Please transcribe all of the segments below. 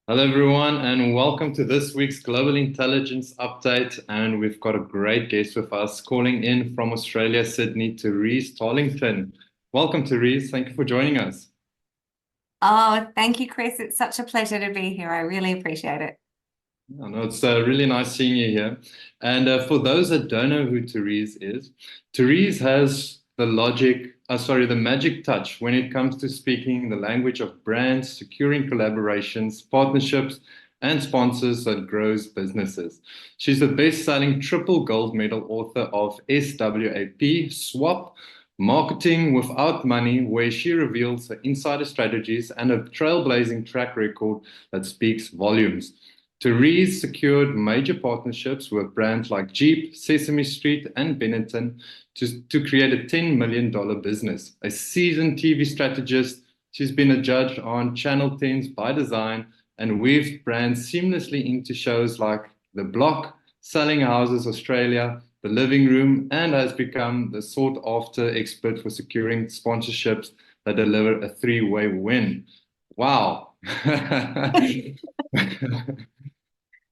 Hello, everyone, and welcome to this week's Global Intelligence Update. And we've got a great guest with us calling in from Australia, Sydney, Therese Tarlinton. Welcome, Therese. Thank you for joining us. Oh, thank you, Chris. It's such a pleasure to be here. I really appreciate it. I know it's really nice seeing you here. And for those that don't know who Therese is, Therese has the magic touch when it comes to speaking the language of brands, securing collaborations, partnerships, and sponsors that grows businesses. She's the best-selling triple gold medal author of SWAP, Marketing Without Money, where she reveals her insider strategies and a trailblazing track record that speaks volumes. Therese secured major partnerships with brands like Jeep, Sesame Street, and Benetton to create a $10 million business. A seasoned TV strategist, she's been a judge on Channel 10's By Design and weaved brands seamlessly into shows like The Block, Selling Houses Australia, The Living Room, and has become the sought-after expert for securing sponsorships that deliver a three-way win. Wow.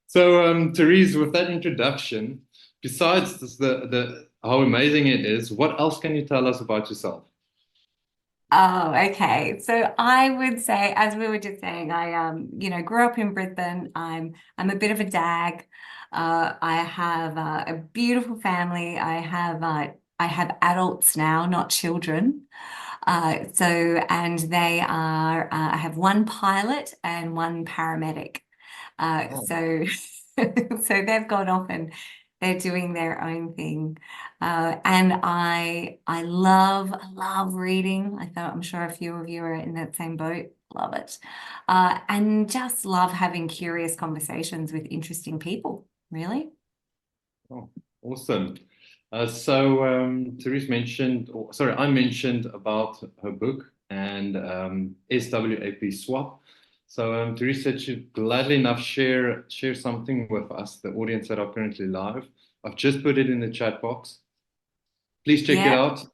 So, Therese, with that introduction, besides the how amazing it is, what else can you tell us about yourself? Oh, okay. So I would say, as we were just saying, I grew up in Brisbane. I'm a bit of a dag. I have a beautiful family. I have adults now, not children. And they are. I have one pilot and one paramedic. Oh, So so they've gone off and they're doing their own thing. And I love reading. I'm sure a few of you are in that same boat. Love it. And just love having curious conversations with interesting people, really. oh, awesome. Therese mentioned, or sorry, I mentioned about her book and SWAP swap. Therese said she'd gladly enough share something with us, the audience that are currently live. I've just put it in the chat box. Please check it Yeah. out.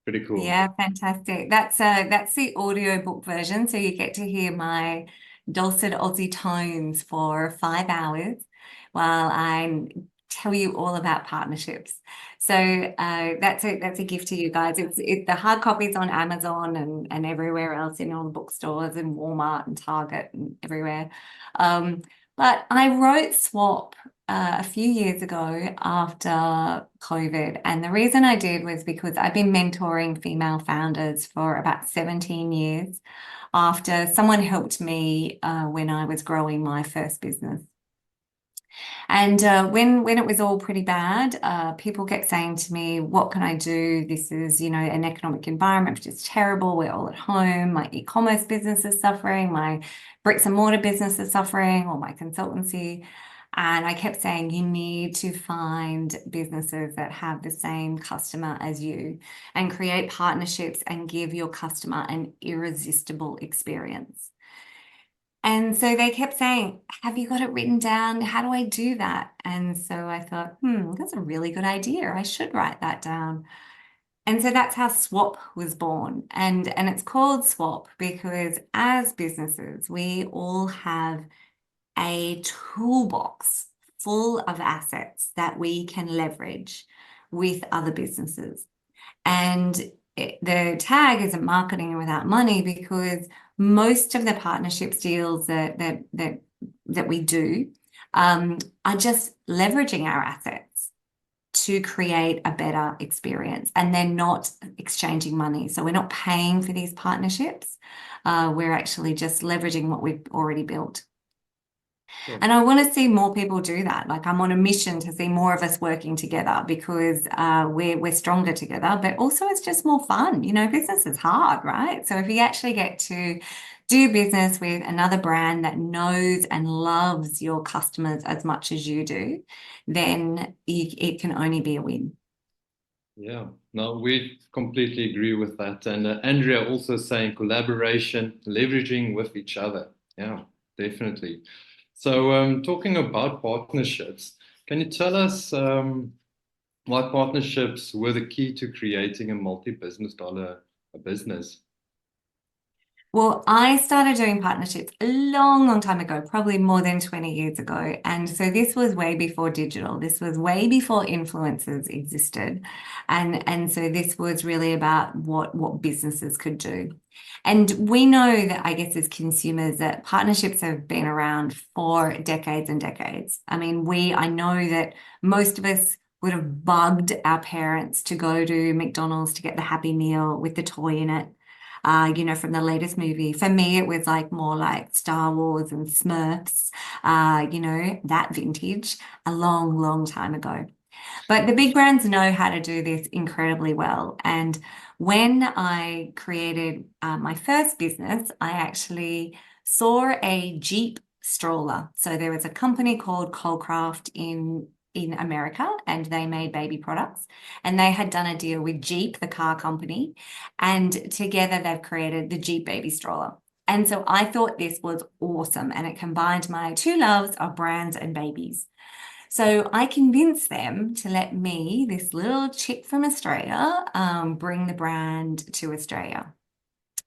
Pretty cool. Yeah, fantastic. That's the audiobook version. So you get to hear my dulcet Aussie tones for 5 hours while I tell you all about partnerships. So that's a gift to you guys. The hard copies on Amazon and everywhere else in all the bookstores and Walmart and Target and everywhere. Um, but I wrote Swap a few years ago after COVID. And the reason I did was because I've been mentoring female founders for about 17 years after someone helped me when I was growing my first business. And when it was all pretty bad, people kept saying to me, "What can I do? This is, an economic environment which is terrible. We're all at home. My e-commerce business is suffering. My bricks and mortar business is suffering, or my consultancy." And I kept saying, you need to find businesses that have the same customer as you and create partnerships and give your customer an irresistible experience. And so they kept saying, have you got it written down? How do I do that? And so I thought, that's a really good idea. I should write that down. And so that's how Swap was born. And it's called Swap because as businesses, we all have a toolbox full of assets that we can leverage with other businesses. And the tag isn't marketing without money because most of the partnerships deals that we do are just leveraging our assets to create a better experience, and they're not exchanging money. So we're not paying for these partnerships. We're actually just leveraging what we've already built. Sure. And I want to see more people do that. Like I'm on a mission to see more of us working together because we're stronger together, but also it's just more fun. Business is hard, right? So if you actually get to do business with another brand that knows and loves your customers as much as you do, then it can only be a win. Yeah, no, we completely agree with that. And Andrea also saying collaboration, leveraging with each other. Yeah, definitely. Talking about partnerships, can you tell us what partnerships were the key to creating a multi-business dollar business? Well, I started doing partnerships a long, long time ago, probably more than 20 years ago. And so this was way before digital. This was way before influencers existed. And so this was really about what businesses could do. And we know that, I guess, as consumers, that partnerships have been around for decades and decades. I mean, I know that most of us would have bugged our parents to go to McDonald's to get the Happy Meal with the toy in it, from the latest movie. For me, it was like more like Star Wars and Smurfs, that vintage a long, long time ago. But the big brands know how to do this incredibly well. And when I created my first business, I actually saw a Jeep stroller. So there was a company called Colecraft in America, and they made baby products. And they had done a deal with Jeep, the car company, and together they've created the Jeep baby stroller. And so I thought this was awesome, and it combined my two loves of brands and babies. So I convinced them to let me, this little chick from Australia, bring the brand to Australia.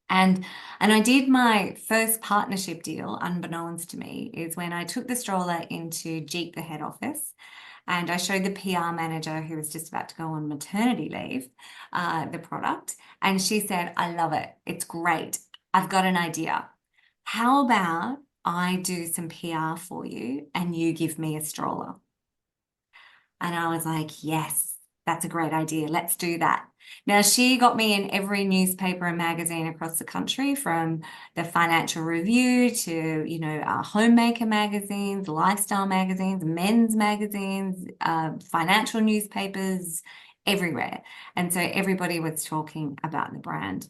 And I did my first partnership deal, unbeknownst to me, is when I took the stroller into Jeep, the head office, and I showed the PR manager, who was just about to go on maternity leave, the product. And she said, I love it. It's great. I've got an idea. How about I do some PR for you and you give me a stroller? And I was like, yes, that's a great idea. Let's do that. Now, she got me in every newspaper and magazine across the country, from the Financial Review to, our homemaker magazines, lifestyle magazines, men's magazines, financial newspapers, everywhere. And so everybody was talking about the brand.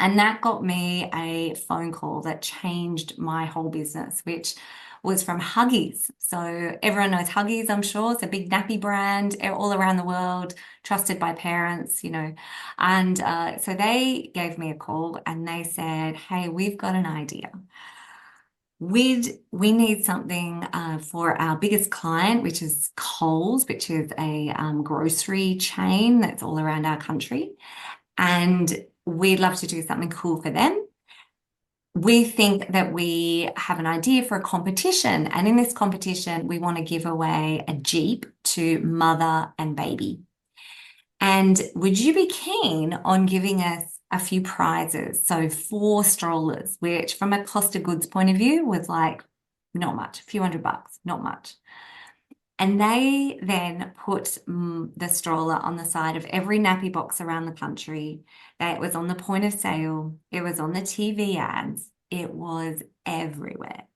And that got me a phone call that changed my whole business, which was from Huggies. So everyone knows Huggies, I'm sure. It's a big nappy brand all around the world, trusted by parents, And so they gave me a call and they said, hey, we've got an idea. We need something for our biggest client, which is Coles, which is a grocery chain that's all around our country. And we'd love to do something cool for them. We think that we have an idea for a competition, and in this competition, we want to give away a Jeep to mother and baby. And would you be keen on giving us a few prizes? So 4 strollers, which from a cost of goods point of view was like not much, a few $100, not much. And they then put the stroller on the side of every nappy box around the country. It was on the point of sale. It was on the TV ads. It was everywhere.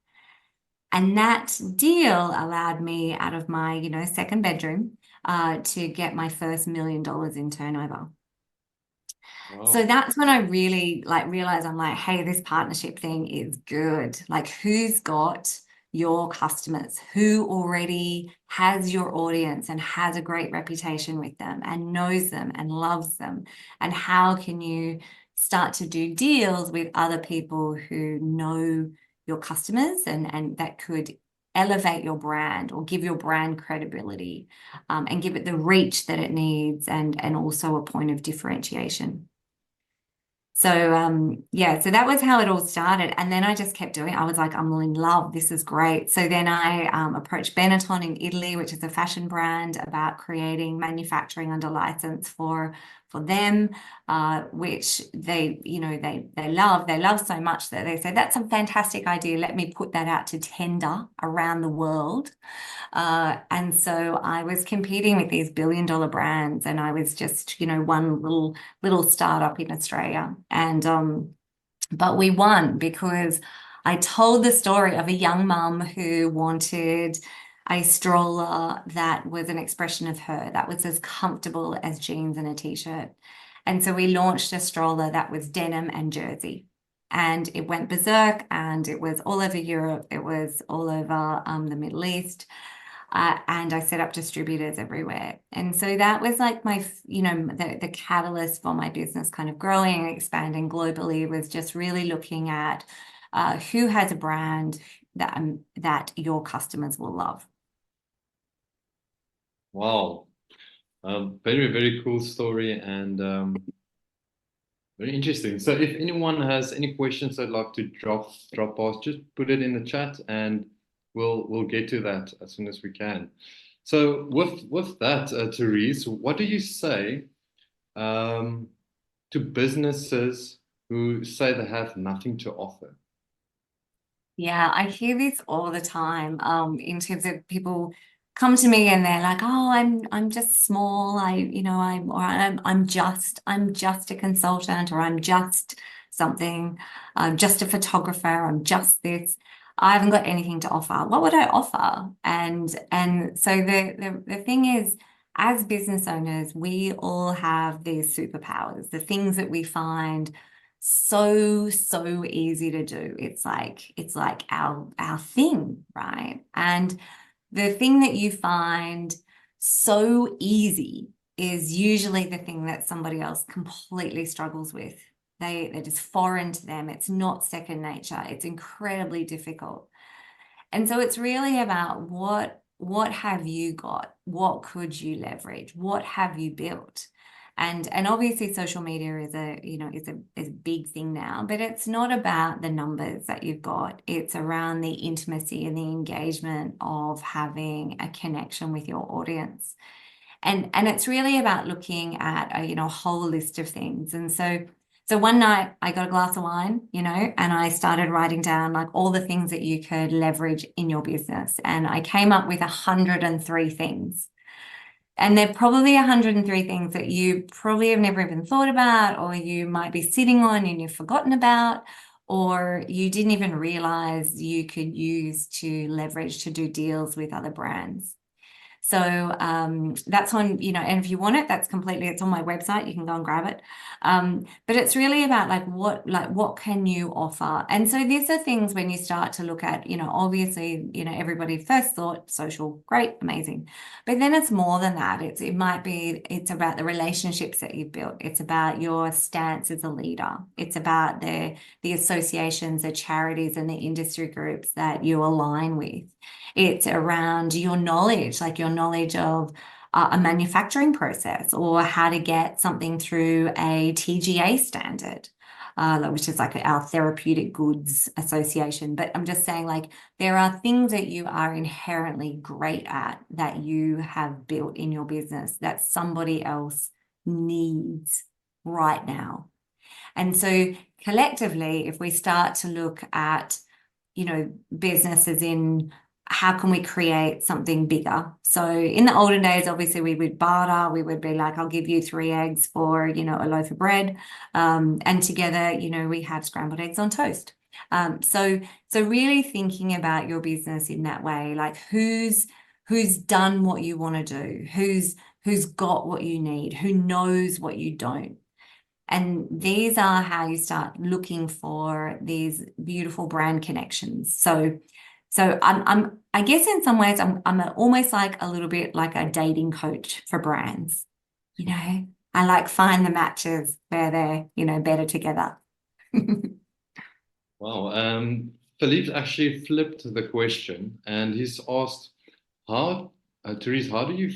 And that deal allowed me out of my, second bedroom to get my first $1 million in turnover. Wow. So that's when I really realized, I'm like, hey, this partnership thing is good. Like, who's got your customers? Who already has your audience and has a great reputation with them and knows them and loves them? And how can you start to do deals with other people who know your customers, and that could elevate your brand or give your brand credibility, and give it the reach that it needs, and also a point of differentiation. So so that was how it all started. And then I just kept doing it. I was like, I'm in love. This is great. So then I approached Benetton in Italy, which is a fashion brand, about creating manufacturing under license for them, which they love. They love so much that they said, that's a fantastic idea. Let me put that out to tender around the world. And so I was competing with these billion-dollar brands, and I was just, one little startup in Australia. And but we won because I told the story of a young mum who wanted a stroller that was an expression of her, that was as comfortable as jeans and a t-shirt. And so we launched a stroller that was denim and jersey. And it went berserk, and it was all over Europe. It was all over the Middle East. And I set up distributors everywhere. And so that was like my, the catalyst for my business kind of growing and expanding globally, was just really looking at who has a brand that your customers will love. Wow. Very, very cool story. And Very interesting. So if anyone has any questions they'd like to drop past, just put it in the chat and we'll get to that as soon as we can. So with that, Therese, what do you say um, to businesses who say they have nothing to offer? Yeah, I hear this all the time. In terms of people come to me and they're like, "Oh, I'm just small. I'm just a consultant, or I'm just something. I'm just a photographer. I'm just this. I haven't got anything to offer. What would I offer?" And so the thing is, as business owners, we all have these superpowers, the things that we find so easy to do. It's like our thing, right? And the thing that you find so easy is usually the thing that somebody else completely struggles with. They're just foreign to them. It's not second nature. It's incredibly difficult. And so it's really about what have you got? What could you leverage? What have you built? And obviously social media is a big thing now, but it's not about the numbers that you've got. It's around the intimacy and the engagement of having a connection with your audience. And it's really about looking at a whole list of things. And so one night I got a glass of wine, and I started writing down like all the things that you could leverage in your business. And I came up with 103 things. And they're probably 103 things that you probably have never even thought about, or you might be sitting on and you've forgotten about, or you didn't even realize you could use to leverage to do deals with other brands. So that's on, and if you want it, it's on my website. You can go and grab it. But it's really about what can you offer? And so these are things when you start to look at, obviously, everybody first thought social, great, amazing. But then it's more than that. It's about the relationships that you've built. It's about your stance as a leader. It's about the associations, the charities and the industry groups that you align with. It's around your knowledge, like your knowledge of a manufacturing process, or how to get something through a TGA standard, which is like our Therapeutic Goods Association. But I'm just saying, like, there are things that you are inherently great at that you have built in your business that somebody else needs right now. And so collectively, if we start to look at, businesses in how can we create something bigger? So in the olden days, obviously we would barter. We would be like, I'll give you 3 eggs for, a loaf of bread. And together, we have scrambled eggs on toast. So really thinking about your business in that way, like who's done what you want to do, who's got what you need, who knows what you don't. And these are how you start looking for these beautiful brand connections. So I guess in some ways I'm almost like a little bit like a dating coach for brands. I like find the matches where they're, better together. Wow. Philippe's actually flipped the question and he's asked, Therese, how do you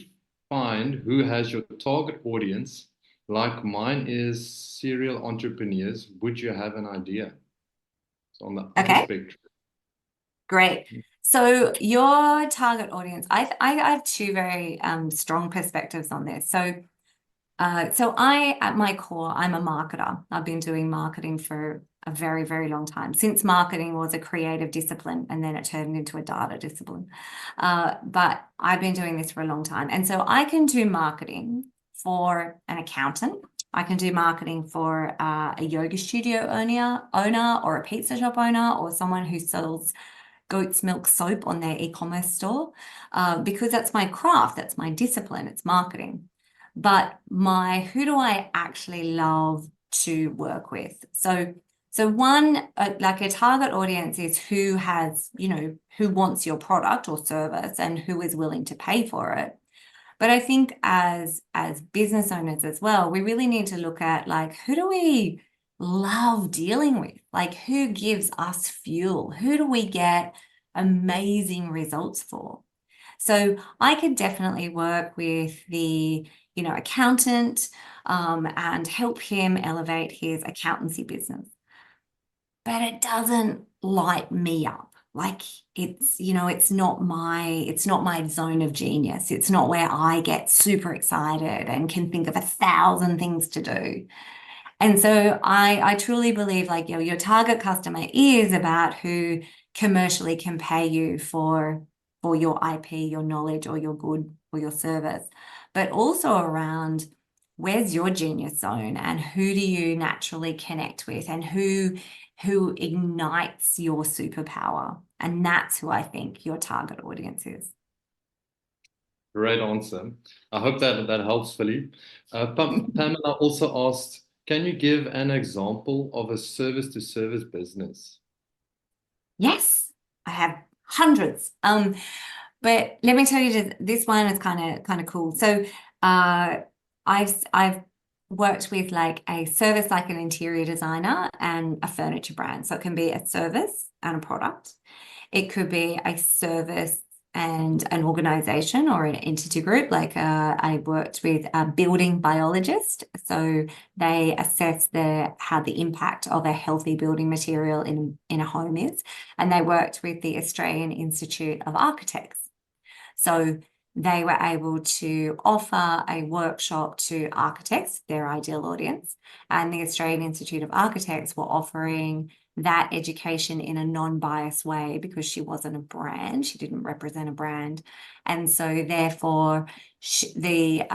find who has your target audience? Like mine is serial entrepreneurs. Would you have an idea? So on the upper Okay, spectrum. great. So your target audience, I have two very strong perspectives on this. So at my core, I'm a marketer. I've been doing marketing for a very, very long time, since marketing was a creative discipline and then it turned into a data discipline. But I've been doing this for a long time. And so I can do marketing for an accountant. I can do marketing for a yoga studio owner or a pizza shop owner or someone who sells goat's milk soap on their e-commerce store, because that's my craft, that's my discipline, it's marketing. But who do I actually love to work with? So one, like a target audience is who has, who wants your product or service and who is willing to pay for it. But I think as business owners as well, we really need to look at like, who do we love dealing with? Like, who gives us fuel? Who do we get amazing results for? So I could definitely work with the accountant, and help him elevate his accountancy business. But it doesn't light me up. Like it's not my zone of genius. It's not where I get super excited and can think of 1,000 things to do. And so I truly believe like your target customer is about who commercially can pay you for your IP, your knowledge, or your good or your service, but also around where's your genius zone and who do you naturally connect with and who ignites your superpower. And that's who I think your target audience is. Great answer. I hope that helps, Philippe. Pamela also asked, can you give an example of a service-to-service business? Yes, I have hundreds. But let me tell you, this one is kind of cool. So, I've worked with like a service, like an interior designer and a furniture brand. So it can be a service and a product. It could be a service and an organization or an entity group. Like I worked with a building biologist. So they assess how the impact of a healthy building material in a home is. And they worked with the Australian Institute of Architects. So they were able to offer a workshop to architects, their ideal audience, and the Australian Institute of Architects were offering that education in a non-biased way because she wasn't a brand, she didn't represent a brand. And so therefore the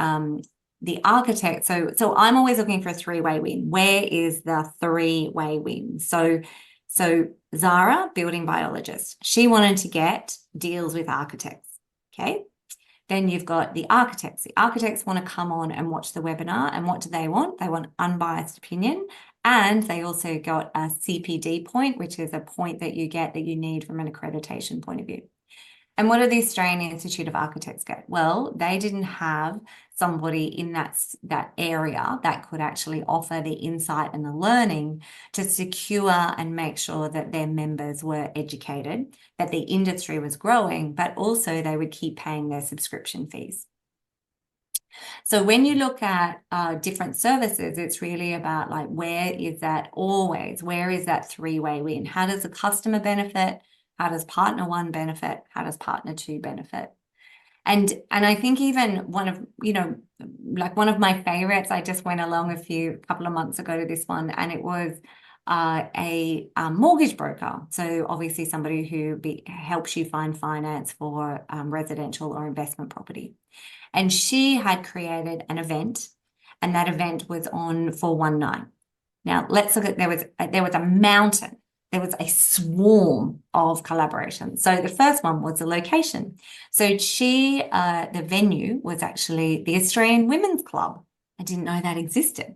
architect, so I'm always looking for a three-way win. Where is the three-way win? So Zara, building biologist, she wanted to get deals with architects. Okay. Then you've got the architects. The architects want to come on and watch the webinar. And what do they want? They want unbiased opinion. And they also got a CPD point, which is a point that you get that you need from an accreditation point of view. And what did the Australian Institute of Architects get? Well, they didn't have somebody in that area that could actually offer the insight and the learning to secure and make sure that their members were educated, that the industry was growing, but also they would keep paying their subscription fees. So when you look at different services, it's really about like, where is that three-way win? How does the customer benefit? How does partner one benefit? How does partner two benefit? And I think even one of my favorites, I just went along a couple of months ago to this one, and it was a mortgage broker. So obviously somebody who helps you find finance for residential or investment property. And she had created an event, and that event was on for one night. Now let's look at, there was a mountain. There was a swarm of collaborations. So the first one was the location. So the venue was actually the Australian Women's Club. I didn't know that existed.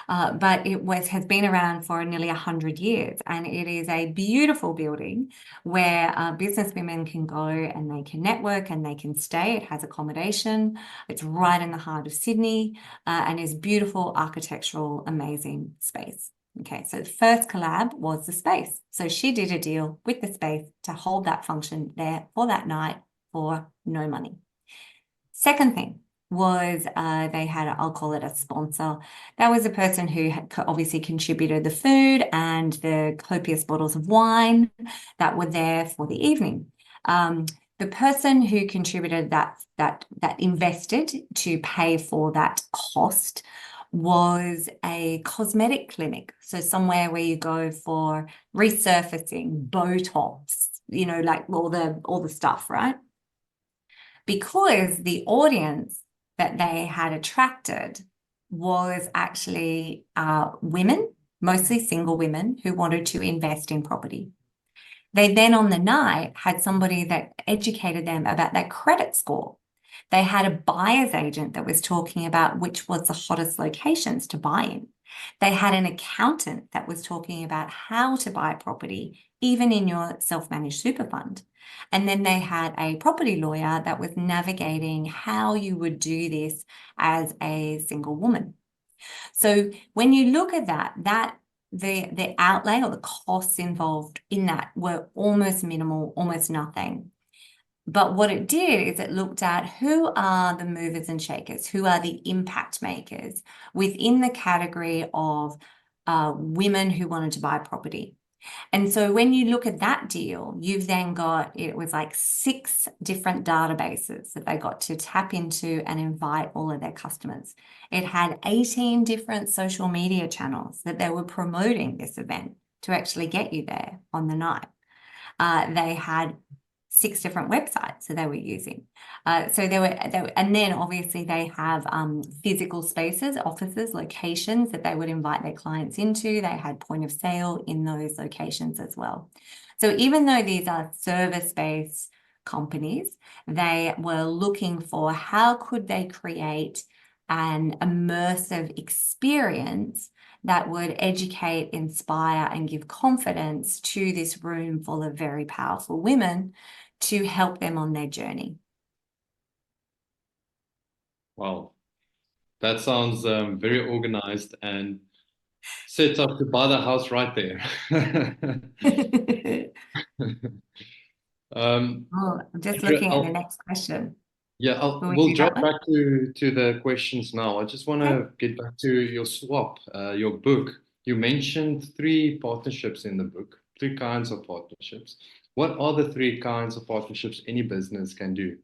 But has been around for nearly 100 years, and it is a beautiful building where business women can go and they can network and they can stay. It has accommodation. It's right in the heart of Sydney, and is beautiful, architectural, amazing space. Okay, so the first collab was the space. So she did a deal with the space to hold that function there for that night for no money. Second thing was they had, I'll call it a sponsor. That was a person who had obviously contributed the food and the copious bottles of wine that were there for the evening. The person who contributed that invested to pay for that cost was a cosmetic clinic. So somewhere where you go for resurfacing, Botox, like all the stuff, right? Because the audience that they had attracted was actually women, mostly single women who wanted to invest in property. They then on the night had somebody that educated them about their credit score. They had a buyer's agent that was talking about which was the hottest locations to buy in. They had an accountant that was talking about how to buy property, even in your self-managed super fund. And then they had a property lawyer that was navigating how you would do this as a single woman. So when you look at that the outlay or the costs involved in that were almost minimal, almost nothing. But what it did is it looked at who are the movers and shakers, who are the impact makers within the category of women who wanted to buy property. And so when you look at that deal, you've then got, it was like 6 different databases that they got to tap into and invite all of their customers. It had 18 different social media channels that they were promoting this event to actually get you there on the night. They had 6 different websites that they were using. So they were, and then obviously they have physical spaces, offices, locations that they would invite their clients into. They had point of sale in those locations as well. So even though these are service-based companies, they were looking for how could they create an immersive experience that would educate, inspire, and give confidence to this room full of very powerful women to help them on their journey. Wow, that sounds very organized and sets up to buy the house right there. Oh, I'm just Andrea, looking at the next question. yeah, Will we we'll do jump that one? back to the questions now. I just want Okay. to get back to your swap, your book. You mentioned 3 partnerships in the book, 3 kinds of partnerships. What are the 3 kinds of partnerships any business can do?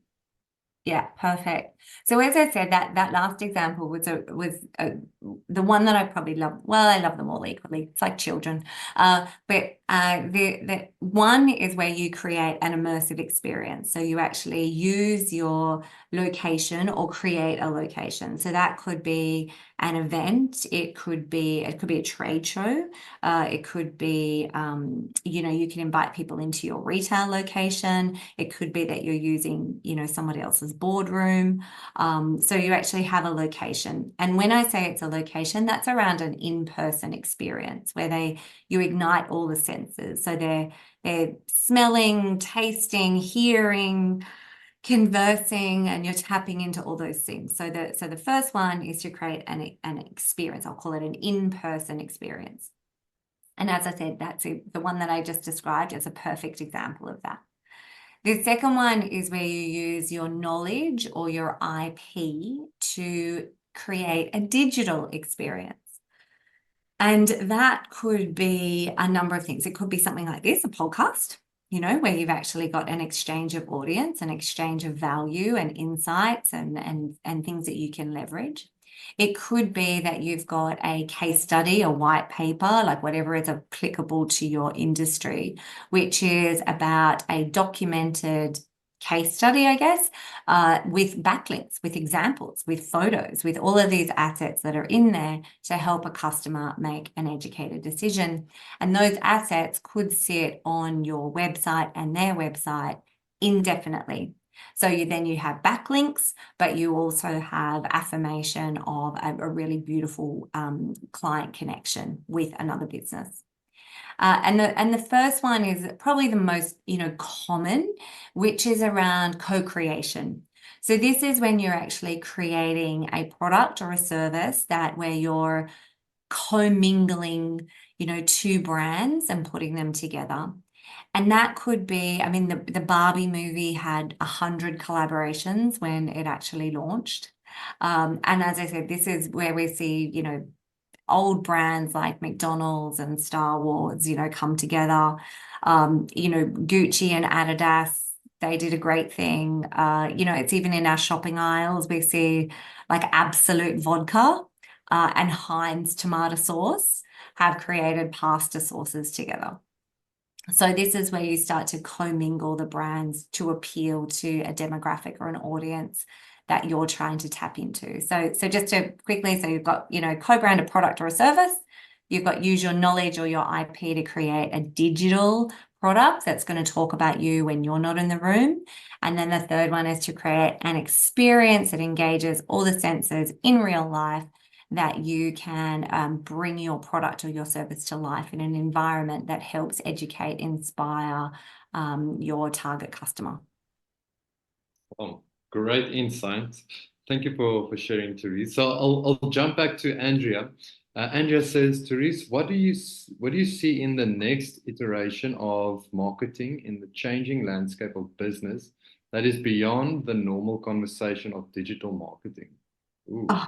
Yeah, perfect. So as I said, that last example was the one that I probably love. Well, I love them all equally. It's like children. But the one is where you create an immersive experience. So you actually use your location or create a location. So that could be an event. It could be a trade show. It could be you can invite people into your retail location. It could be that you're using somebody else's boardroom. So you actually have a location. And when I say it's a location, that's around an in-person experience where you ignite all the senses. So they're smelling, tasting, hearing, conversing, and you're tapping into all those things. So the first one is to create an experience. I'll call it an in-person experience. And as I said, that's the one that I just described as a perfect example of that. The second one is where you use your knowledge or your IP to create a digital experience. And that could be a number of things. It could be something like this, a podcast, where you've actually got an exchange of audience, an exchange of value and insights and things that you can leverage. It could be that you've got a case study, a white paper, like whatever is applicable to your industry, which is about a documented case study, I guess, with backlinks, with examples, with photos, with all of these assets that are in there to help a customer make an educated decision. And those assets could sit on your website and their website indefinitely. So you have backlinks, but you also have affirmation of a really beautiful client connection with another business. And the first one is probably the most common, which is around co-creation. So this is when you're actually creating a product or a service where you're co-mingling 2 brands and putting them together. And that could be, I mean, the Barbie movie had 100 collaborations when it actually launched. And as I said, this is where we see, old brands like McDonald's and Star Wars, come together. Gucci and Adidas, they did a great thing. It's even in our shopping aisles, we see like Absolute Vodka and Heinz tomato sauce have created pasta sauces together. So this is where you start to commingle the brands to appeal to a demographic or an audience that you're trying to tap into. So just to quickly, so you've got, co-brand a product or a service. You've got use your knowledge or your IP to create a digital product that's going to talk about you when you're not in the room. And then the third one is to create an experience that engages all the senses in real life, that you can bring your product or your service to life in an environment that helps educate, inspire your target customer. Oh, great insights. Thank you for sharing, Therese. So I'll jump back to Andrea. Andrea says, Therese, what do you see in the next iteration of marketing in the changing landscape of business that is beyond the normal conversation of digital marketing? Ooh, Oh,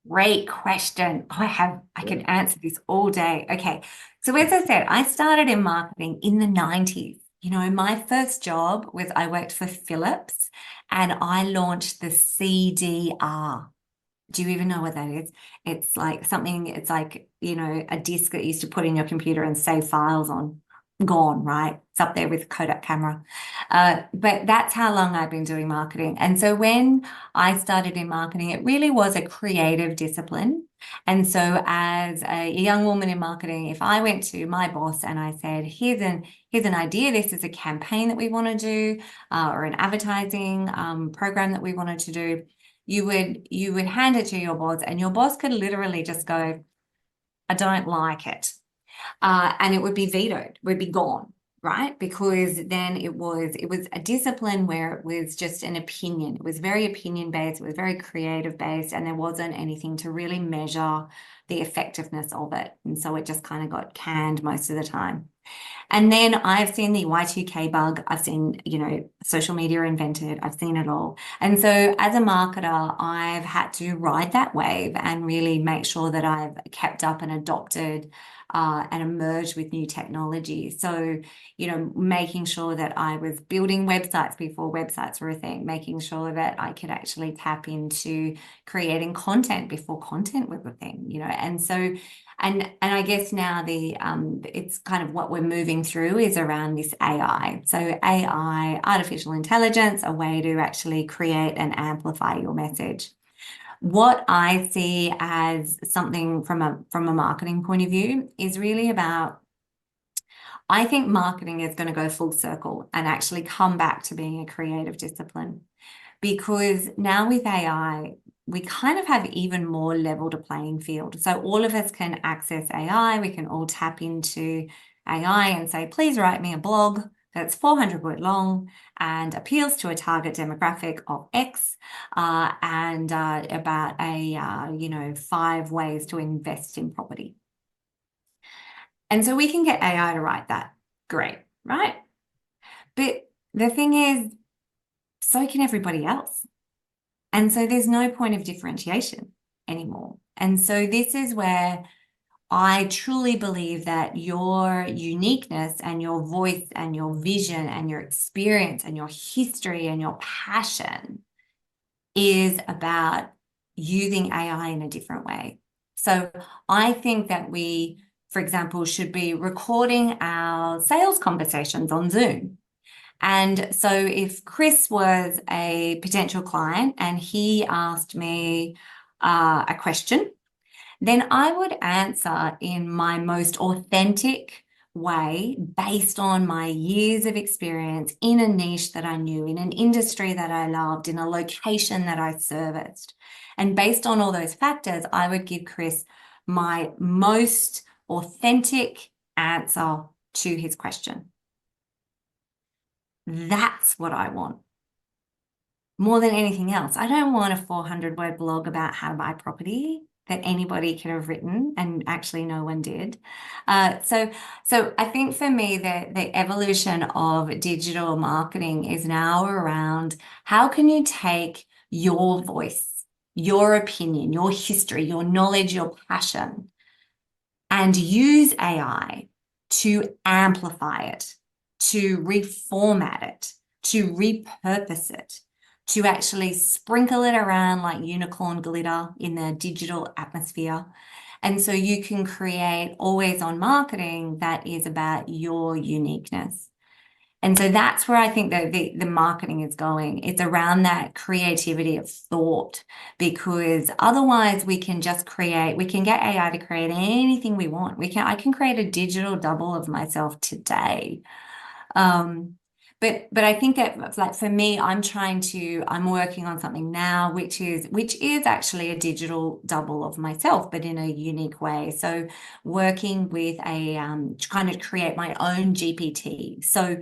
great question. I yeah. can answer this all day. Okay. So as I said, I started in marketing in the 90s. You know, my first job was I worked for Philips and I launched the CDR. Do you even know what that is? It's like something, it's like, you know, a disk that you used to put in your computer and save files on. Gone, right? It's up there with Kodak camera. But that's how long I've been doing marketing. And so when I started in marketing, it really was a creative discipline. And so as a young woman in marketing, if I went to my boss and I said, here's an idea, this is a campaign that we want to do, or an advertising program that we wanted to do, you would hand it to your boss, and your boss could literally just go, I don't like it. And it would be vetoed, would be gone, right? Because then it was a discipline where it was just an opinion. It was very opinion based, it was very creative based, and there wasn't anything to really measure the effectiveness of it. And so it just kind of got canned most of the time. And then I've seen the Y2K bug. I've seen, you know, social media invented. I've seen it all. And so as a marketer, I've had to ride that wave and really make sure that I've kept up and adopted and emerged with new technology. So, you know, making sure that I was building websites before websites were a thing, making sure that I could actually tap into creating content before content was a thing, you know. And so and I guess now it's kind of what we're moving through is around this AI. So AI, artificial intelligence, a way to actually create and amplify your message. What I see as something from a marketing point of view is really about, I think marketing is going to go full circle and actually come back to being a creative discipline. Because now with AI, we kind of have even more leveled a playing field. So all of us can access AI. We can all tap into AI and say, please write me a blog that's 400 word long and appeals to a target demographic of X, and about you know, 5 ways to invest in property. And so we can get AI to write that. Great, right? But the thing is, so can everybody else. And so there's no point of differentiation anymore. And so this is where I truly believe that your uniqueness and your voice and your vision and your experience and your history and your passion is about using AI in a different way. So I think that we, for example, should be recording our sales conversations on Zoom. And so if Chris was a potential client and he asked me a question, then I would answer in my most authentic way based on my years of experience in a niche that I knew, in an industry that I loved, in a location that I serviced. And based on all those factors, I would give Chris my most authentic answer to his question. That's what I want more than anything else. I don't want a 400 word blog about how to buy property that anybody could have written, and actually no one did. So I think for me, the evolution of digital marketing is now around how can you take your voice, your opinion, your history, your knowledge, your passion, and use AI to amplify it, to reformat it, to repurpose it, to actually sprinkle it around like unicorn glitter in the digital atmosphere. And so you can create always on marketing that is about your uniqueness. And so that's where I think that the marketing is going. It's around that creativity of thought, because otherwise we can just create, we can get AI to create anything we want. I can create a digital double of myself today. But I think that, like, for me, I'm working on something now, which is actually a digital double of myself, but in a unique way. So working with trying to create my own GPT. So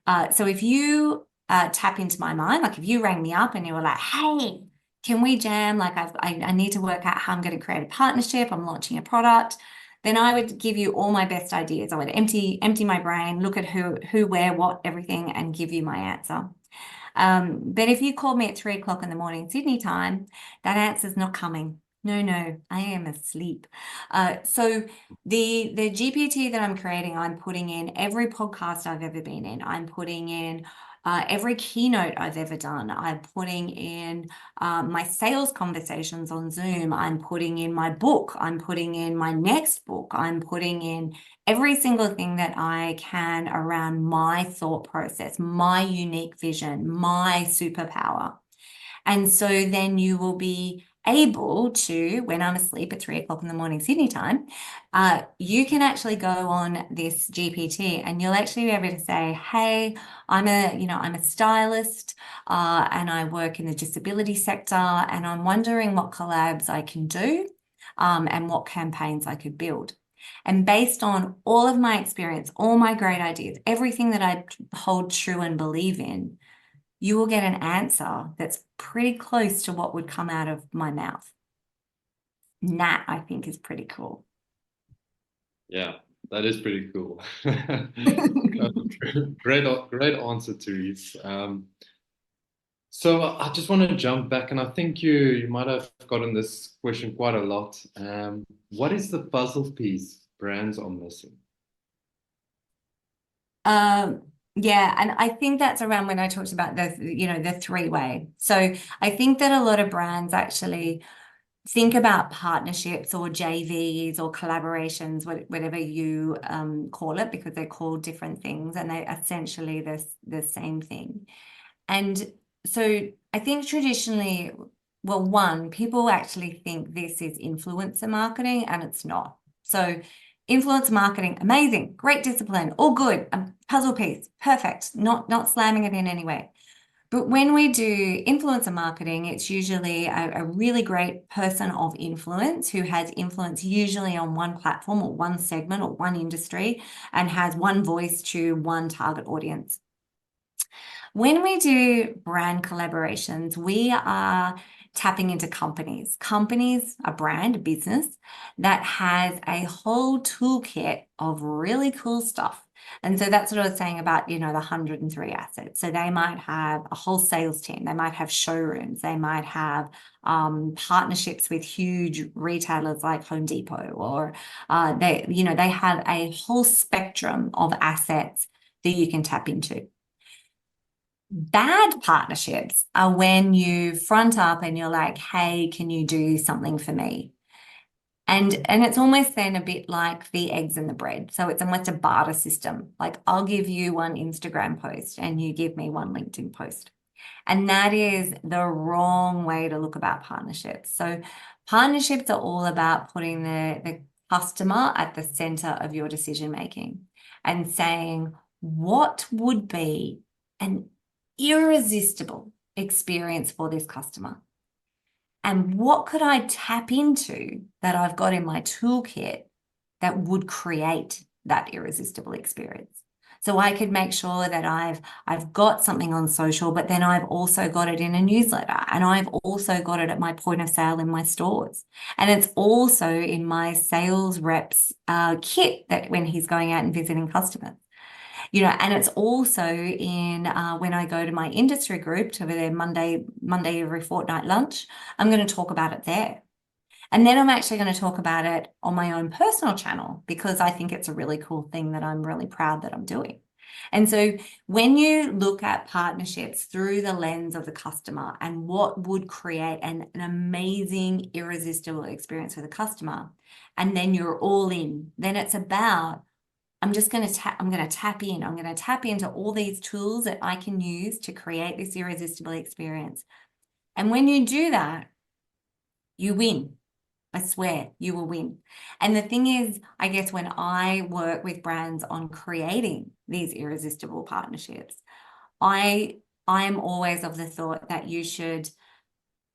if you tap into my mind, like if you rang me up and you were like, hey, can we jam? Like I need to work out how I'm going to create a partnership. I'm launching a product. Then I would give you all my best ideas. I would empty my brain, look at who, where, what, everything, and give you my answer. But if you call me at 3 o'clock in the morning, Sydney time, that answer's not coming. No, I am asleep. So the GPT that I'm creating, I'm putting in every podcast I've ever been in. I'm putting in every keynote I've ever done. I'm putting in my sales conversations on Zoom. I'm putting in my book. I'm putting in my next book. I'm putting in every single thing that I can around my thought process, my unique vision, my superpower. And so then you will be able to, when I'm asleep at 3 o'clock in the morning, Sydney time, you can actually go on this GPT and you'll actually be able to say, hey, I'm a stylist and I work in the disability sector and I'm wondering what collabs I can do and what campaigns I could build. And based on all of my experience, all my great ideas, everything that I hold true and believe in, you will get an answer that's pretty close to what would come out of my mouth. And that, I think, is pretty cool. Yeah, that is pretty cool. Great answer, Therese. So I just want to jump back, and I think you might have gotten this question quite a lot. What is the puzzle piece brands are missing? Yeah, and I think that's around when I talked about the three-way. So I think that a lot of brands actually think about partnerships or JVs or collaborations, whatever you call it, because they're called different things and they're essentially the same thing. And so I think traditionally, well, one, people actually think this is influencer marketing and it's not. So influencer marketing, amazing, great discipline, all good, a puzzle piece, perfect, not slamming it in any way. But when we do influencer marketing, it's usually a really great person of influence who has influence usually on one platform or one segment or one industry and has one voice to one target audience. When we do brand collaborations, we are tapping into companies. Companies, a brand, a business that has a whole toolkit of really cool stuff. And so that's what I was saying about, the 103 assets. So they might have a whole sales team, they might have showrooms, they might have partnerships with huge retailers like Home Depot, or they have a whole spectrum of assets that you can tap into. Bad partnerships are when you front up and you're like, hey, can you do something for me? And it's almost then a bit like the eggs and the bread. So it's almost a barter system. Like I'll give you one Instagram post and you give me one LinkedIn post. And that is the wrong way to look about partnerships. So partnerships are all about putting the customer at the center of your decision making and saying, what would be an irresistible experience for this customer? And what could I tap into that I've got in my toolkit that would create that irresistible experience? So I could make sure that I've got something on social, but then I've also got it in a newsletter, and I've also got it at my point of sale in my stores. And it's also in my sales reps kit that when he's going out and visiting customers. And it's also in when I go to my industry group to their Monday every fortnight lunch, I'm going to talk about it there. And then I'm actually going to talk about it on my own personal channel because I think it's a really cool thing that I'm really proud that I'm doing. And so when you look at partnerships through the lens of the customer and what would create an amazing, irresistible experience for the customer, and then you're all in, then it's about I'm going to tap in. I'm going to tap into all these tools that I can use to create this irresistible experience. And when you do that, you win. I swear you will win. And the thing is, I guess when I work with brands on creating these irresistible partnerships, I am always of the thought that you should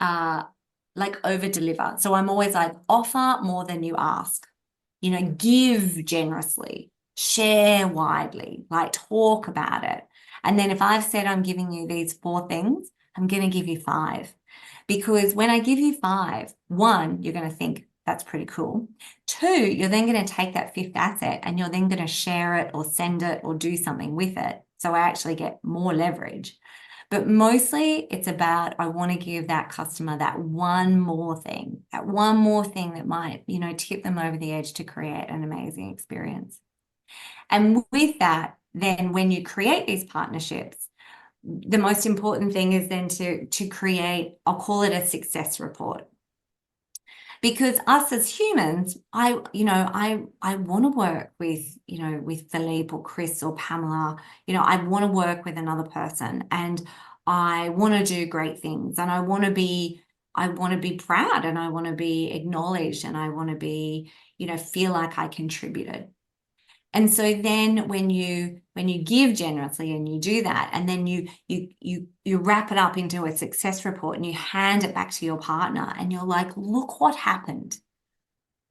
over deliver. So I'm always like, offer more than you ask, give generously, share widely, like talk about it. And then if I've said I'm giving you these 4 things, I'm going to give you 5. Because when I give you 5, 1, you're going to think that's pretty cool. 2, you're then going to take that 5th asset and you're then going to share it or send it or do something with it. So I actually get more leverage. But mostly it's about, I want to give that customer that one more thing that might, tip them over the edge to create an amazing experience. And with that, then when you create these partnerships, the most important thing is then to create, I'll call it a success report. Because us as humans, I want to work with, with Philippe or Chris or Pamela. I want to work with another person, and I want to do great things, and I want to be proud, and I want to be acknowledged, and I want to be, feel like I contributed. And so then when you give generously and you do that, and then you wrap it up into a success report and you hand it back to your partner, and you're like, look what happened.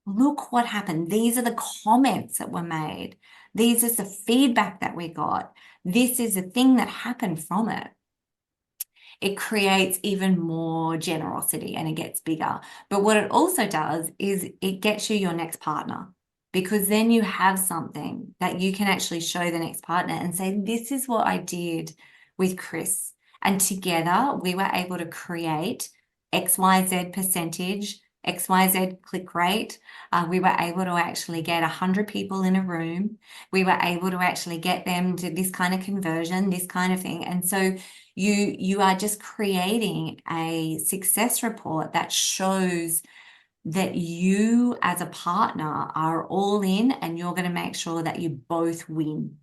Look what happened. These are the comments that were made. This is the feedback that we got. This is the thing that happened from it. It creates even more generosity and it gets bigger. But what it also does is it gets you your next partner, because then you have something that you can actually show the next partner and say, this is what I did with Chris. And together we were able to create XYZ percentage, XYZ click rate. We were able to actually get 100 people in a room. We were able to actually get them to this kind of conversion, this kind of thing. And so you are just creating a success report that shows that you as a partner are all in, and you're going to make sure that you both win.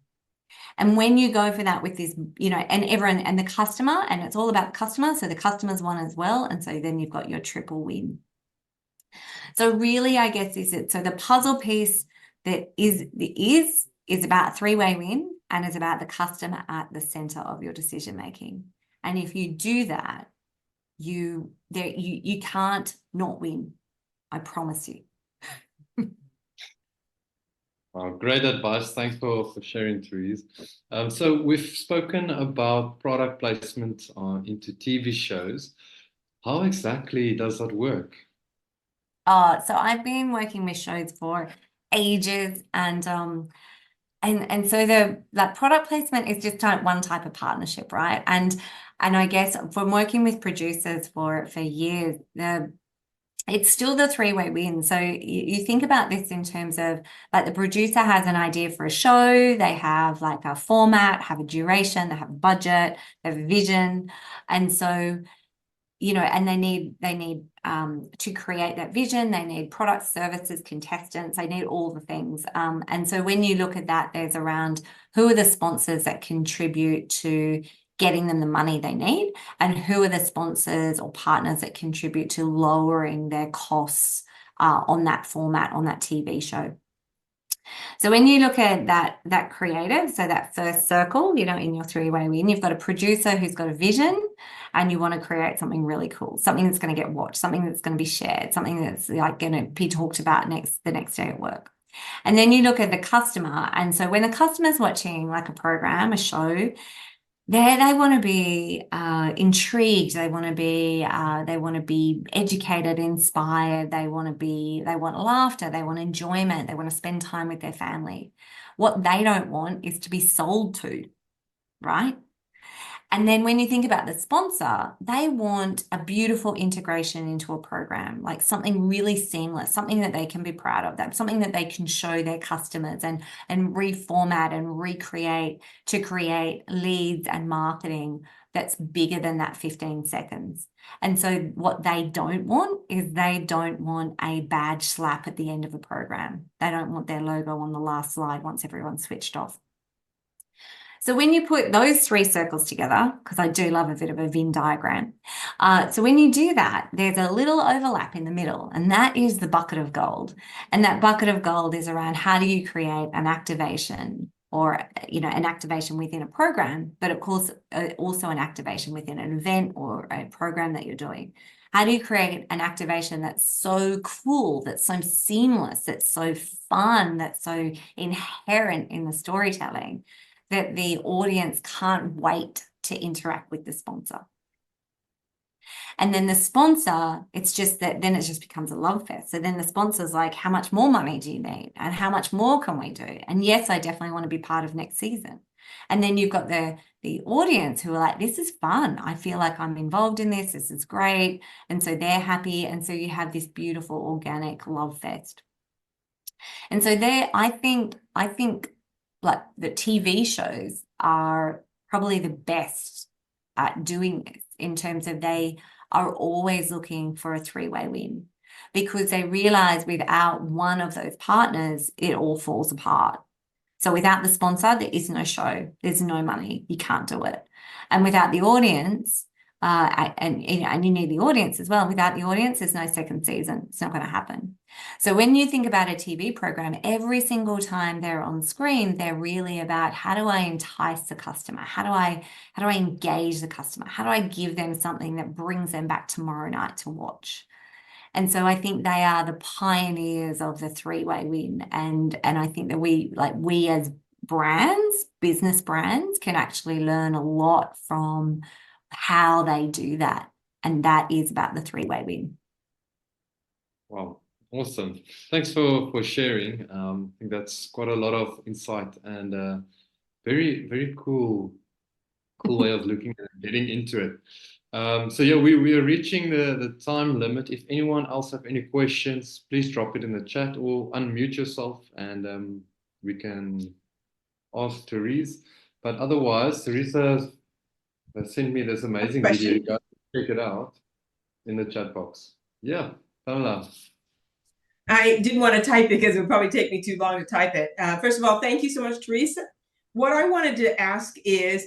And when you go for that with this, and everyone and the customer, and it's all about the customer, so the customer's won as well, and so then you've got your triple win. So really, I guess so the puzzle piece that is about three-way win, and is about the customer at the center of your decision making. And if you do that, you can't not win. I promise you. Great advice. Thanks for sharing, Therese. So we've spoken about product placement into TV shows. How exactly does that work? So I've been working with shows for ages, and so that product placement is just one type of partnership, right? And I guess from working with producers for years, it's still the three-way win. So you think about this in terms of, like, the producer has an idea for a show, they have like a format, have a duration, they have a budget, they have a vision. And so, and they need to create that vision, they need products, services, contestants, they need all the things. And so when you look at that, there's around who are the sponsors that contribute to getting them the money they need, and who are the sponsors or partners that contribute to lowering their costs on that format, on that TV show. So when you look at that creative, so that first circle, in your three-way win, you've got a producer who's got a vision, and you want to create something really cool, something that's going to get watched, something that's going to be shared, something that's like going to be talked about the next day at work. And then you look at the customer, and so when the customer's watching like a program, a show, they want to be intrigued. They want to be educated, inspired. They want laughter. They want enjoyment. They want to spend time with their family. What they don't want is to be sold to, right? And then when you think about the sponsor, they want a beautiful integration into a program, like something really seamless, something that they can be proud of, that something that they can show their customers and reformat and recreate to create leads and marketing that's bigger than that 15 seconds. And so what they don't want is, they don't want a badge slap at the end of a program. They don't want their logo on the last slide once everyone's switched off. So when you put those three circles together, because I do love a bit of a Venn diagram, so when you do that, there's a little overlap in the middle, and that is the bucket of gold. And that bucket of gold is around, how do you create an activation, or an activation within a program, but of course also an activation within an event or a program that you're doing. How do you create an activation that's so cool, that's so seamless, that's so fun, that's so inherent in the storytelling, that the audience can't wait to interact with the sponsor? And then the sponsor, it's just that then it just becomes a love fest. So then the sponsor's like, how much more money do you need? And how much more can we do? And yes, I definitely want to be part of next season. And then you've got the audience who are like, this is fun. I feel like I'm involved in this. This is great. And so they're happy. And so you have this beautiful organic love fest. And so there, I think like the TV shows are probably the best at doing this in terms of they are always looking for a three-way win because they realize without one of those partners, it all falls apart. So without the sponsor, there is no show. There's no money. You can't do it. And without the audience, and you need the audience as well. Without the audience, there's no second season. It's not going to happen. So when you think about a TV program, every single time they're on screen, they're really about how do I entice the customer? How do I engage the customer? How do I give them something that brings them back tomorrow night to watch? And so I think they are the pioneers of the three-way win. And I think that we as brands, business brands, can actually learn a lot from how they do that. And that is about the three-way win. Wow, awesome. Thanks for sharing. I think that's quite a lot of insight and very, very cool way of looking at it, getting into it. So yeah, we are reaching the time limit. If anyone else have any questions, please drop it in the chat or unmute yourself and we can ask Therese. But otherwise, Teresa sent me this amazing video. You guys check it out in the chat box. Yeah, Pamela. I didn't want to type it because it would probably take me too long to type it. First of all, thank you so much, Teresa. What I wanted to ask is,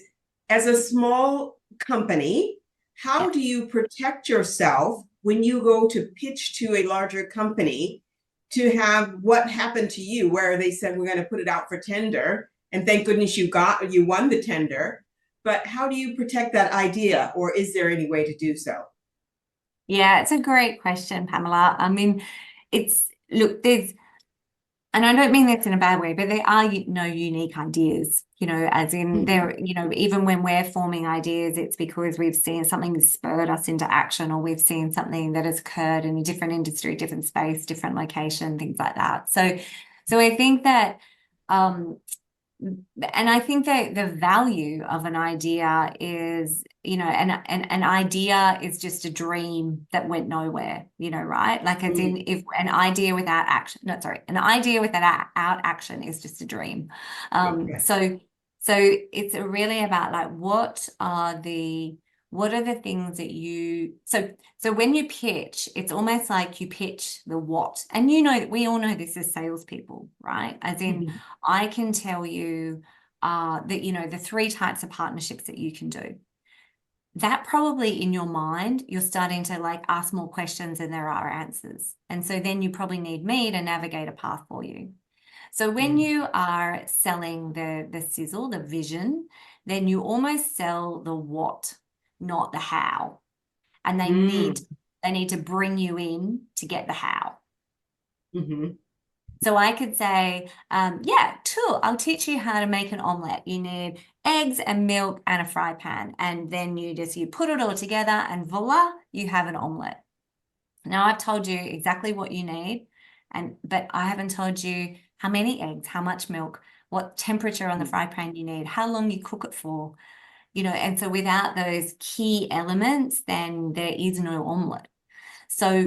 as a small company, how do you protect yourself when you go to pitch to a larger company to have what happened to you, where they said, we're going to put it out for tender, and thank goodness you won the tender. But how do you protect that idea, or is there any way to do so? Yeah, it's a great question, Pamela. I mean, there's, and I don't mean this in a bad way, but there are no unique ideas, as in there, even when we're forming ideas, it's because we've seen something that spurred us into action, or we've seen something that has occurred in a different industry, different space, different location, things like that. So I think that, and I think that the value of an idea is, an idea is just a dream that went nowhere, right? Like as in, if an idea without action, an idea without action is just a dream. So it's really about like, what are the things that so when you pitch, it's almost like you pitch the what. And we all know this as salespeople, right? As in, I can tell you that, the 3 types of partnerships that you can do. That probably in your mind, you're starting to like ask more questions than there are answers. And so then you probably need me to navigate a path for you. So when you are selling the sizzle, the vision, then you almost sell the what, not the how. And they need to bring you in to get the how. So I could say, yeah, cool, I'll teach you how to make an omelette. You need eggs and milk and a fry pan. And then you put it all together and voila, you have an omelette. Now I've told you exactly what you need, but I haven't told you how many eggs, how much milk, what temperature on the fry pan you need, how long you cook it for, and so without those key elements, then there is no omelette. So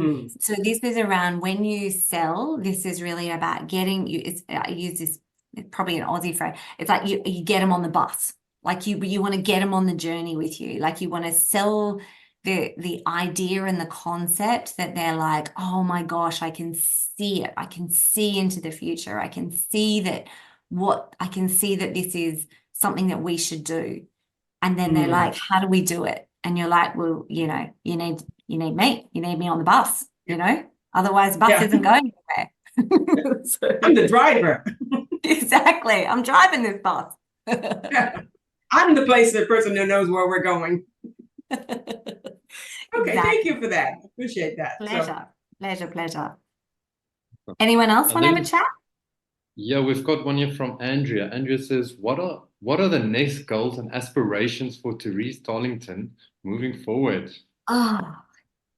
this is around when you sell, this is really about getting you, I use this, it's probably an Aussie phrase. It's like you get them on the bus. Like you want to get them on the journey with you. Like you want to sell the idea and the concept that they're like, oh my gosh, I can see it. I can see into the future. I can see that this is something that we should do. And then they're like, how do we do it? And you're like, well, you need me. You need me on the bus, otherwise the bus isn't going anywhere. I'm the driver. Exactly. I'm driving this bus. I'm the person who knows where we're going. Okay, Exactly. thank you for that. Appreciate that. Pleasure. Anyone else want to have a chat? Yeah, we've got one here from Andrea. Andrea says, what are the next goals and aspirations for Therese Tarlinton moving forward? Oh,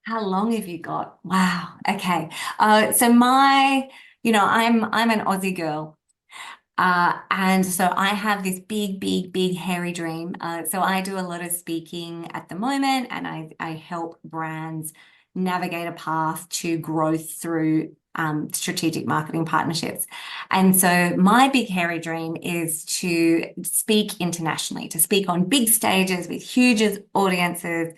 how long have you got? Wow. Okay. So I'm an Aussie girl. And so I have this big, big, big, hairy dream. So I do a lot of speaking at the moment, and I help brands navigate a path to growth through strategic marketing partnerships. And so my big, hairy dream is to speak internationally, to speak on big stages with huge audiences,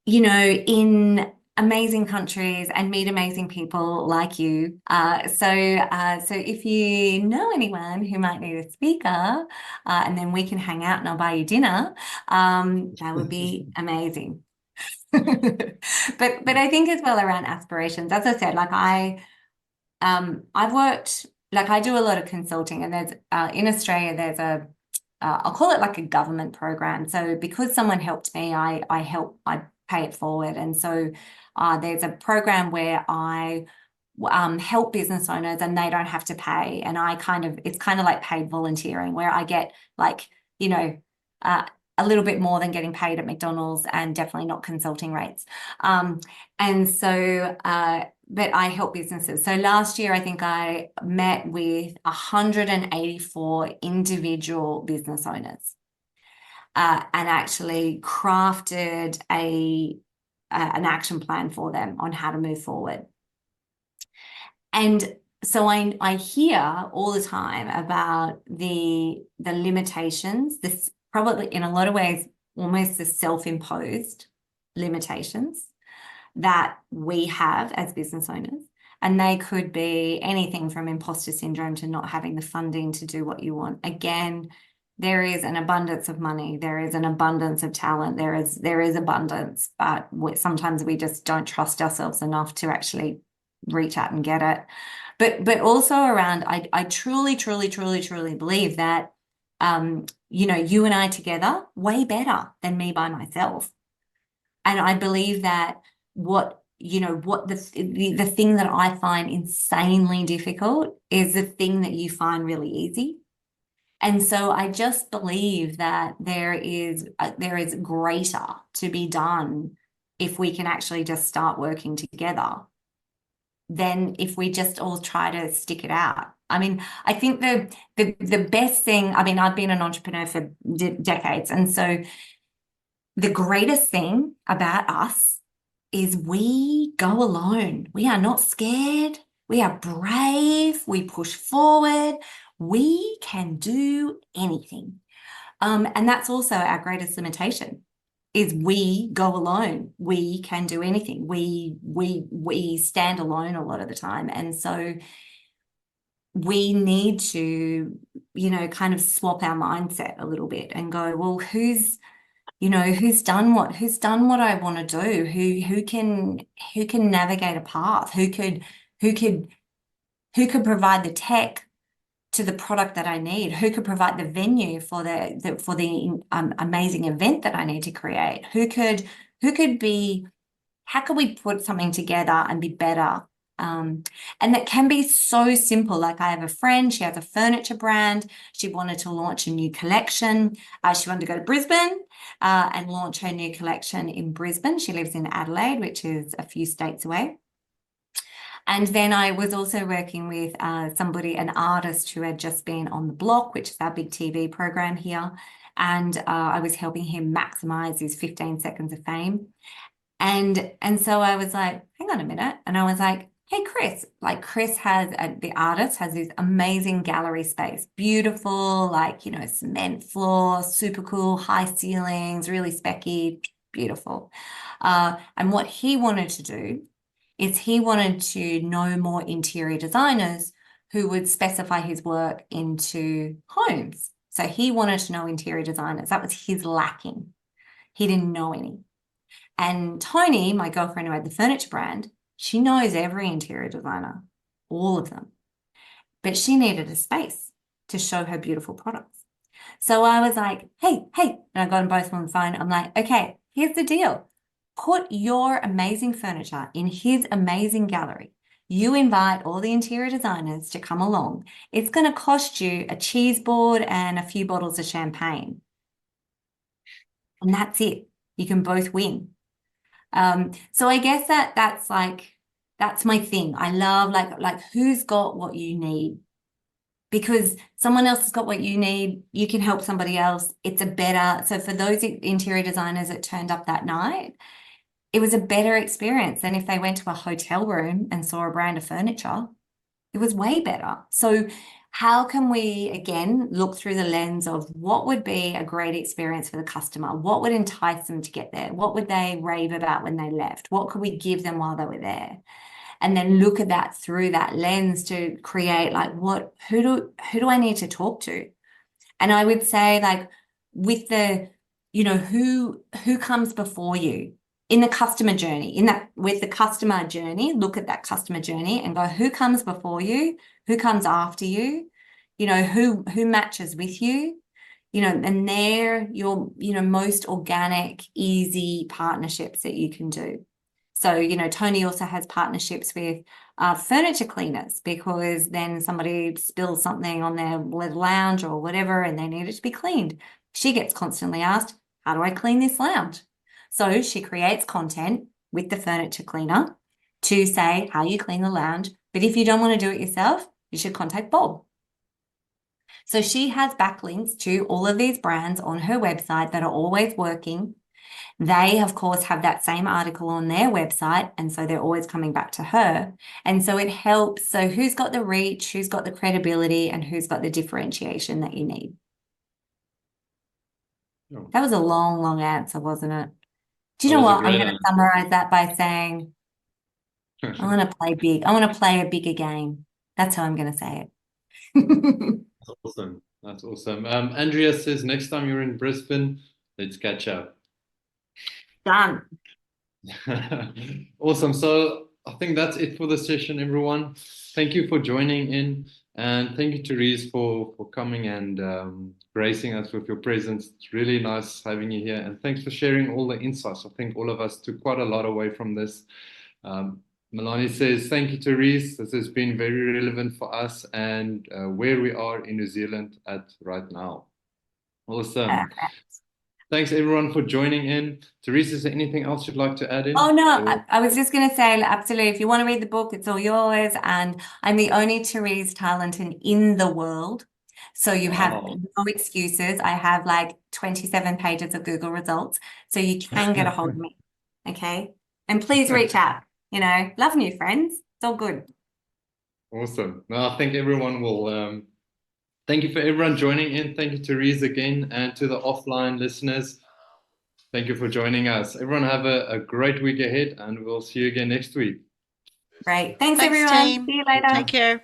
in amazing countries and meet amazing people like you. So if you know anyone who might need a speaker, and then we can hang out and I'll buy you dinner, that would be amazing. But I think as well around aspirations, as I said, I've worked, I do a lot of consulting, and there's in Australia there's I'll call it like a government program. So because someone helped me, I pay it forward. And so there's a program where I help business owners and they don't have to pay. And it's kind of like paid volunteering, where I get a little bit more than getting paid at McDonald's, and definitely not consulting rates. But I help businesses. So last year, I think I met with 184 individual business owners, and actually crafted an action plan for them on how to move forward. And so I hear all the time about the limitations, this probably in a lot of ways almost the self-imposed limitations that we have as business owners. And they could be anything from imposter syndrome to not having the funding to do what you want. Again, there is an abundance of money. There is an abundance of talent. There is abundance, but sometimes we just don't trust ourselves enough to actually reach out and get it. But also around, I truly, truly, truly, truly believe that, you and I together, way better than me by myself. And I believe that the thing that I find insanely difficult is the thing that you find really easy. And so I just believe that there is greater to be done if we can actually just start working together than if we just all try to stick it out. I mean, I think the best thing, I mean, I've been an entrepreneur for decades, and so the greatest thing about us is we go alone. We are not scared. We are brave. We push forward. We can do anything. And that's also our greatest limitation, is we go alone. We can do anything. We stand alone a lot of the time. And so we need to, kind of swap our mindset a little bit and go, well, who's done what I want to do, who can navigate a path, who could provide the tech to the product that I need, who could provide the venue for the amazing event that I need to create, how could we put something together and be better? And that can be so simple. Like, I have a friend, she has a furniture brand. She wanted to launch a new collection. She wanted to go to Brisbane and launch her new collection in Brisbane. She lives in Adelaide, which is a few states away. And then I was also working with an artist who had just been on The Block, which is our big TV program here. And I was helping him maximize his 15 seconds of fame. And so I was like, hang on a minute. And I was like, hey, Chris, the artist has this amazing gallery space, beautiful, cement floor, super cool, high ceilings, really specky, beautiful. And what he wanted to do is he wanted to know more interior designers who would specify his work into homes. So he wanted to know interior designers. That was his lacking. He didn't know any. And Tony, my girlfriend who had the furniture brand, she knows every interior designer, all of them. But she needed a space to show her beautiful products. So I was like, hey, and I got them both on the phone. I'm like, okay, here's the deal. Put your amazing furniture in his amazing gallery. You invite all the interior designers to come along. It's going to cost you a cheese board and a few bottles of champagne. And that's it. You can both win. So I guess that's my thing. I love like who's got what you need, because someone else has got what you need. You can help somebody else. It's a better. So for those interior designers that turned up that night, it was a better experience than if they went to a hotel room and saw a brand of furniture. It was way better. So how can we, again, look through the lens of what would be a great experience for the customer? What would entice them to get there? What would they rave about when they left? What could we give them while they were there? And then look at that through that lens to create like who do I need to talk to? And I would say, like, with the, who comes before you in the customer journey, with the customer journey, look at that customer journey and go, who comes before you? Who comes after you? Who matches with you? And they're your, most organic, easy partnerships that you can do. So, Tony also has partnerships with furniture cleaners, because then somebody spills something on their lounge or whatever and they need it to be cleaned. She gets constantly asked, how do I clean this lounge? So she creates content with the furniture cleaner to say how you clean the lounge. But if you don't want to do it yourself, you should contact Bob. So she has backlinks to all of these brands on her website that are always working. They, of course, have that same article on their website, and so they're always coming back to her. And so it helps. So who's got the reach, who's got the credibility, and who's got the differentiation that you need? Oh. That was a long, long answer, wasn't it? Do you know what? I'm going to summarize that by saying, I want to play big. I want to play a bigger game. That's how I'm going to say it. That's awesome. That's awesome. Andrea says, next time you're in Brisbane, let's catch up. Done. Awesome. So I think that's it for the session, everyone. Thank you for joining in, and thank you, Therese, for coming and gracing us with your presence. It's really nice having you here, and thanks for sharing all the insights. I think all of us took quite a lot away from this. Melanie says, thank you, Therese. This has been very relevant for us and where we are in New Zealand at right now. Awesome. Thanks, everyone, for joining in. Therese, is there anything else you'd like to add in? Oh, no, I was just going to say, absolutely, if you want to read the book, it's all yours. And I'm the only Therese Tarlinton in the world. So you have no excuses. I have like 27 pages of Google results. So you can get a hold of me. Okay. And please reach out. Love new friends. It's all good. Awesome. No, I think everyone will... Thank you for everyone joining in. Thank you, Therese, again, and to the offline listeners. Thank you for joining us. Everyone have a great week ahead, and we'll see you again next week. Great. Thanks everyone. Team. See you later. Take care.